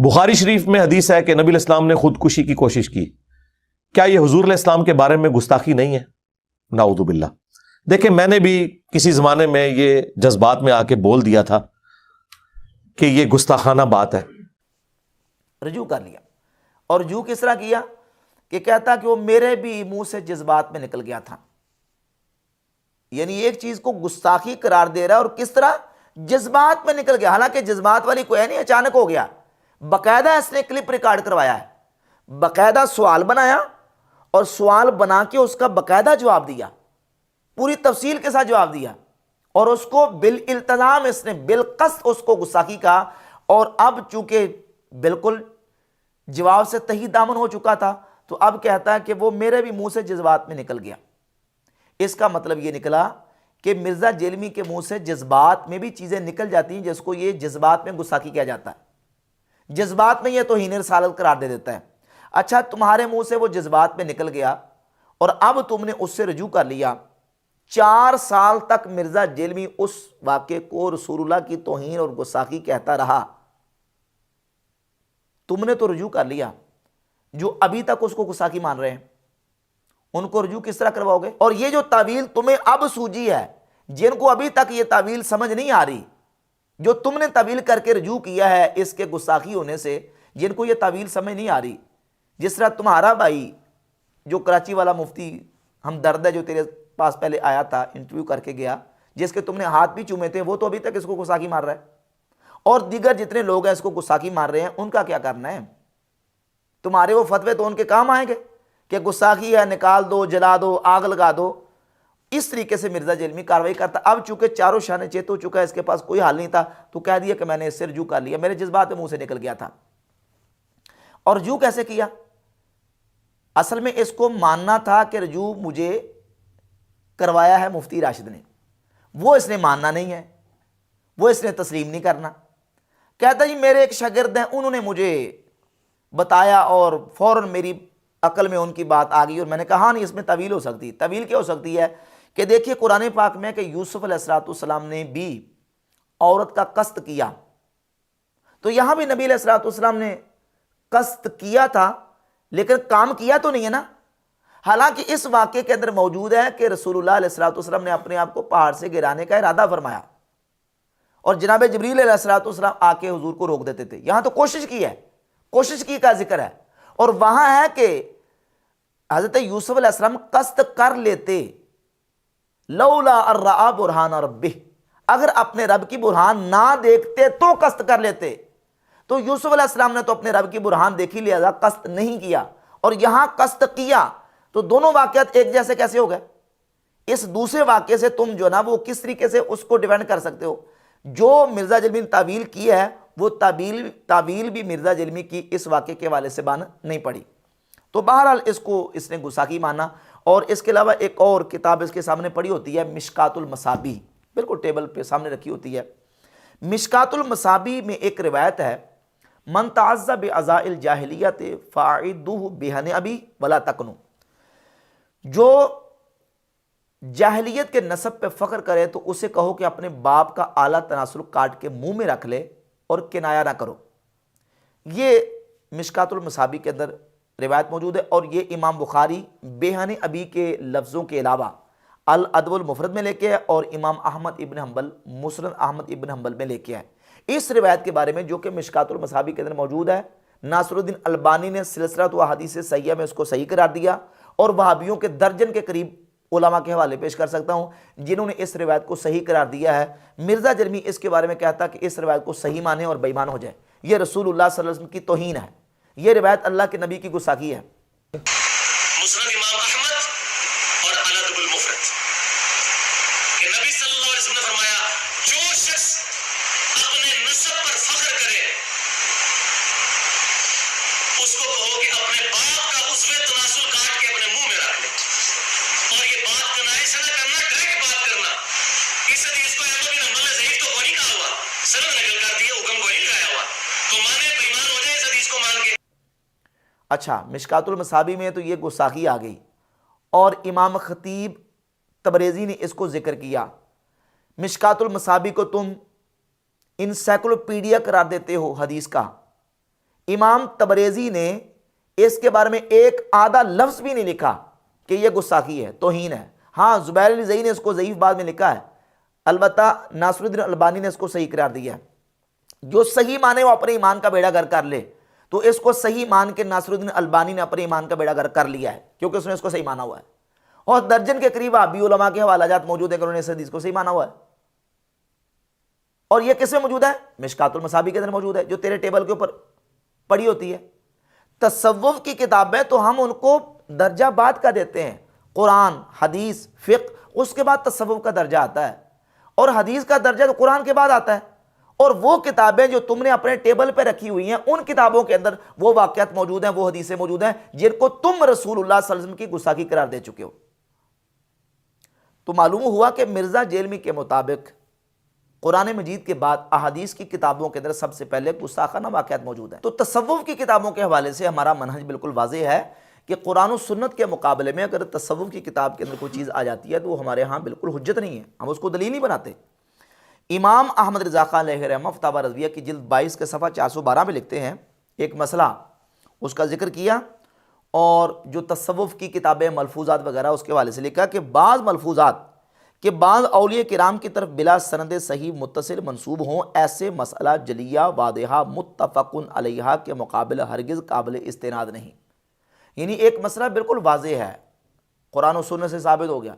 بخاری شریف میں حدیث ہے کہ نبی علیہ السلام نے خودکشی کی کوشش کی. کیا یہ حضور علیہ السلام کے بارے میں گستاخی نہیں ہے؟ نعوذ باللہ. دیکھیں میں نے بھی کسی زمانے میں یہ جذبات میں آ کے بول دیا تھا کہ یہ گستاخانہ بات ہے. رجوع کر لیا. اور رجوع کس طرح کیا کہ کہتا کہ وہ میرے بھی منہ سے جذبات میں نکل گیا تھا. یعنی ایک چیز کو گستاخی قرار دے رہا ہے، اور کس طرح جذبات میں نکل گیا. حالانکہ جذبات والی کوئی نہیں، اچانک ہو گیا. باقاعدہ اس نے کلپ ریکارڈ کروایا ہے، باقاعدہ سوال بنایا اور سوال بنا کے اس کا باقاعدہ جواب دیا، پوری تفصیل کے ساتھ جواب دیا. اور اس کو بالالتزام اس نے بالقصد اس کو گستاخی کہا. اور اب چونکہ بالکل جواب سے تہی دامن ہو چکا تھا، تو اب کہتا ہے کہ وہ میرے بھی منہ سے جذبات میں نکل گیا. اس کا مطلب یہ نکلا کہ مرزا جیلمی کے منہ سے جذبات میں بھی چیزیں نکل جاتی ہیں، جس کو یہ جذبات میں گستاخی کیا جاتا ہے. جذبات میں یہ توہین رسالت قرار دے دیتا ہے. اچھا تمہارے منہ سے وہ جذبات میں نکل گیا اور اب تم نے اس سے رجوع کر لیا. 4 سال تک مرزا جیلمی اس واقعے کو رسول اللہ کی توہین اور گستاخی کہتا رہا. تم نے تو رجوع کر لیا. جو ابھی تک اس کو گستاخی مان رہے ہیں ان کو رجوع کس طرح کرواؤ گے؟ اور یہ جو تعویل تمہیں اب سوجی ہے، جن کو ابھی تک یہ تعویل سمجھ نہیں آ رہی، جو تم نے تعویل کر کے رجوع کیا ہے اس کے گستاخی ہونے سے، جن کو یہ تعویل سمجھ نہیں آ رہی، جس طرح تمہارا بھائی جو کراچی والا مفتی ہمدرد ہے، جو تیرے پاس پہلے آیا تھا انٹرویو کر کے گیا، جس کے تم نے ہاتھ بھی چومے تھے، وہ تو ابھی تک اس کو گستاخی مار رہا ہے. اور دیگر جتنے لوگ ہیں اس کو گستاخی مار رہے ہیں، ان کا کیا کرنا ہے؟ تمہارے وہ فتوے تو ان کے کام آئیں گے کہ گستاخی ہے، نکال دو، جلا دو، آگ لگا دو. اس طریقے سے مرزا جیلمی کاروائی کرتا. اب چونکہ چاروں شانے چیت ہو چکا ہے، اس کے پاس کوئی حل نہیں تھا، تو کہہ دیا کہ میں نے اس سے رجوع کر لیا، میرے جذبات منہ سے نکل گیا تھا. اور رجوع کیسے کیا؟ اصل میں اس کو ماننا تھا کہ رجوع مجھے کروایا ہے مفتی راشد نے، وہ اس نے ماننا نہیں ہے، وہ اس نے تسلیم نہیں کرنا. کہتا جی میرے ایک شاگرد ہیں، انہوں نے مجھے بتایا اور فوراً میری عقل میں ان کی بات آ گئی، اور میں نے کہا نہیں اس میں طویل ہو سکتی. طویل کیا ہو سکتی ہے کہ دیکھیے قرآن پاک میں کہ یوسف علیہ السلام نے بھی عورت کا قصد کیا، تو یہاں بھی نبی علیہ السلام نے قصد کیا تھا لیکن کام کیا تو نہیں ہے نا. حالانکہ اس واقعے کے اندر موجود ہے کہ رسول اللہ علیہ السلام نے اپنے آپ کو پہاڑ سے گرانے کا ارادہ فرمایا، اور جناب جبریل علیہ السلام آ کے حضور کو روک دیتے تھے. یہاں تو کوشش کی ہے، کوشش کی کا ذکر ہے. اور وہاں ہے کہ حضرت یوسف علیہ السلام قصد کر لیتے، لولا الرآ برہان ربہ، اگر اپنے رب کی برہان نہ دیکھتے تو قصد کر لیتے. تو یوسف علیہ السلام نے تو اپنے رب کی برہان دیکھی، لہذا قصد نہیں کیا. اور یہاں قصد کیا، تو دونوں واقعات ایک جیسے کیسے ہو گئے؟ اس دوسرے واقعے سے تم جو نا وہ کس طریقے سے اس کو ڈیفینڈ کر سکتے ہو؟ جو مرزا جیلمی نے تعویل کی ہے، وہ تعویل بھی مرزا جیلمی کی اس واقعے کے حوالے سے بان نہیں پڑی. تو بہرحال اس کو اس نے گستاخی مانا. اور اس کے علاوہ ایک اور کتاب اس کے سامنے پڑی ہوتی ہے، مشکات المصابیح، بالکل ٹیبل پہ سامنے رکھی ہوتی ہے. مشکات المصابیح میں ایک روایت ہے، من تعزى بعزاء الجاہلیت فاعدوہ بہن ابی ولا تکنو، جو جاہلیت کے نسب پہ فخر کرے تو اسے کہو کہ اپنے باپ کا اعلیٰ تناسل کاٹ کے منہ میں رکھ لے اور کنایا نہ کرو. یہ مشکات المصابیح کے اندر روایت موجود ہے، اور یہ امام بخاری بہن ابی کے لفظوں کے علاوہ الادب المفرد میں لے کے ہے، اور امام احمد ابن حنبل مسند احمد ابن حنبل میں لے کے ہے. اس روایت کے بارے میں جو کہ مشکات المصابیح کے اندر موجود ہے، ناصر الدین البانی نے سلسلۃ احادیث صحیحہ میں اس کو صحیح قرار دیا، اور وہابیوں کے درجن کے قریب علماء کے حوالے پیش کر سکتا ہوں جنہوں نے اس روایت کو صحیح قرار دیا ہے. مرزا جرمی اس کے بارے میں کہتا کہ اس روایت کو صحیح مانے اور بے ایمان ہو جائے، یہ رسول اللہ صلی اللہ علیہ وسلم کی توہین ہے، یہ روایت اللہ کے نبی کی گستاخی ہے. مسند امام احمد اور الادب المفرد کہ نبی صلی اللہ علیہ وسلم نے فرمایا جو شخص اپنے نسب پر فخر کرے اس کو کہو کہ اپنے باپ کا عضو تناسل کاٹ کے اپنے منہ میں رکھ لے. اور یہ بات کنائے سے نہ کرنا، ڈائریکٹ بات کرنا. اس حدیث کو احمد بن حنبل نے ضعیف تو کوئی نہیں کہا ہوا، سند نقل کر دیا، حکم کوئی نہیں لگایا ہوا. تو مانے بے ایمان ہو جائے اس حدیث کو مان کے. اچھا مشکات المصابیح میں تو یہ گستاخی آ گئی، اور امام خطیب تبریزی نے اس کو ذکر کیا. مشکات المصابیح کو تم انسائکلوپیڈیا قرار دیتے ہو حدیث کا، امام تبریزی نے اس کے بارے میں ایک آدھا لفظ بھی نہیں لکھا کہ یہ گستاخی ہے، توہین ہے۔ ہاں زبیر علی زئی نے اس کو ضعیف بعد میں لکھا ہے، البتہ ناصر الدین البانی نے اس کو صحیح قرار دیا ہے۔ جو صحیح مانے وہ اپنے ایمان کا بیڑا گر کر لے، تو اس کو صحیح مان کے ناصر الدین البانی نے اپنے ایمان کا بیڑا گر کر لیا ہے، کیونکہ اس نے اس کو صحیح مانا ہوا ہے۔ اور درجن کے قریب بھی علماء کے حوالہ جات موجود ہیں کہ انہوں نے اس حدیث کو صحیح مانا ہوا ہے۔ اور یہ کس میں موجود ہے؟ مشکات المصابیح کے اندر موجود ہے، جو تیرے ٹیبل کے اوپر پڑی ہوتی ہے۔ تصوف کی کتابیں تو ہم ان کو درجہ بعد کا دیتے ہیں، قرآن، حدیث، فقہ، اس کے بعد تصوف کا درجہ آتا ہے، اور حدیث کا درجہ تو قرآن کے بعد آتا ہے۔ اور وہ کتابیں جو تم نے اپنے ٹیبل پہ رکھی ہوئی ہیں، ان کتابوں کے اندر وہ واقعات موجود ہیں، وہ حدیثیں موجود ہیں جن کو تم رسول اللہ صلی اللہ علیہ وسلم کی گستاخی قرار دے چکے ہو۔ تو معلوم ہوا کہ مرزا جیلمی کے مطابق قرآن مجید کے بعد احادیث کی کتابوں کے اندر سب سے پہلے گستاخانہ واقعات موجود ہیں۔ تو تصوف کی کتابوں کے حوالے سے ہمارا منہج بالکل واضح ہے کہ قرآن و سنت کے مقابلے میں اگر تصوف کی کتاب کے اندر کوئی چیز آ جاتی ہے تو وہ ہمارے ہاں بالکل حجت نہیں ہے، ہم اس کو دلیل نہیں بناتے۔ امام احمد رضا خان علیہ رحمہ فتاوی رضویہ کی جلد 22 کے صفحہ 412 میں لکھتے ہیں، ایک مسئلہ اس کا ذکر کیا، اور جو تصوف کی کتابیں ملفوظات وغیرہ اس کے حوالے سے لکھا کہ بعض ملفوظات کہ بعض اولیاء کرام کی طرف بلا سند صحیح متصل منسوب ہوں، ایسے مسئلہ جلیہ واضحہ متفق علیہ کے مقابل ہرگز قابل استناد نہیں۔ یعنی ایک مسئلہ بالکل واضح ہے، قرآن و سنت سے ثابت ہو گیا،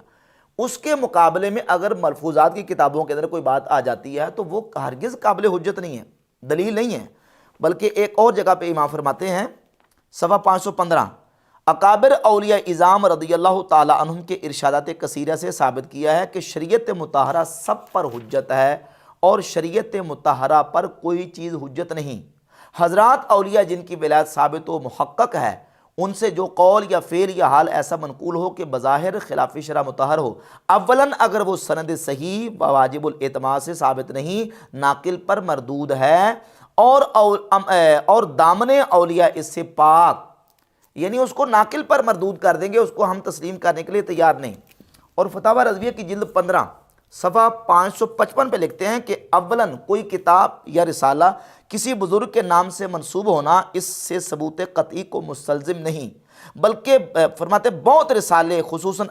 اس کے مقابلے میں اگر ملفوظات کی کتابوں کے اندر کوئی بات آ جاتی ہے تو وہ ہرگز قابل حجت نہیں ہے، دلیل نہیں ہے۔ بلکہ ایک اور جگہ پہ امام فرماتے ہیں صفحہ 515، اکابر اولیاء اعظام رضی اللہ تعالی عنہم کے ارشادات کثیرہ سے ثابت کیا ہے کہ شریعت مطہرہ سب پر حجت ہے اور شریعت مطہرہ پر کوئی چیز حجت نہیں۔ حضرات اولیاء جن کی ولایت ثابت و محقق ہے، ان سے جو قول یا فعل یا حال ایسا منقول ہو کہ بظاہر خلاف شرع مطہر ہو، اولاً اگر وہ سند صحیح واجب الاعتماد سے ثابت نہیں، ناقل پر مردود ہے، اور دامن اولیاء اس سے پاک، یعنی اس کو ناقل پر مردود کر دیں گے، اس کو ہم تسلیم کرنے کے لیے تیار نہیں۔ اور فتاوی رضویہ کی جلد 15 صفحہ 555 پہ لکھتے ہیں کہ اولاً کوئی کتاب یا رسالہ کسی بزرگ کے نام سے منسوب ہونا اس سے ثبوت قطعی کو مستلزم نہیں، بلکہ فرماتے بہت رسالے خصوصاً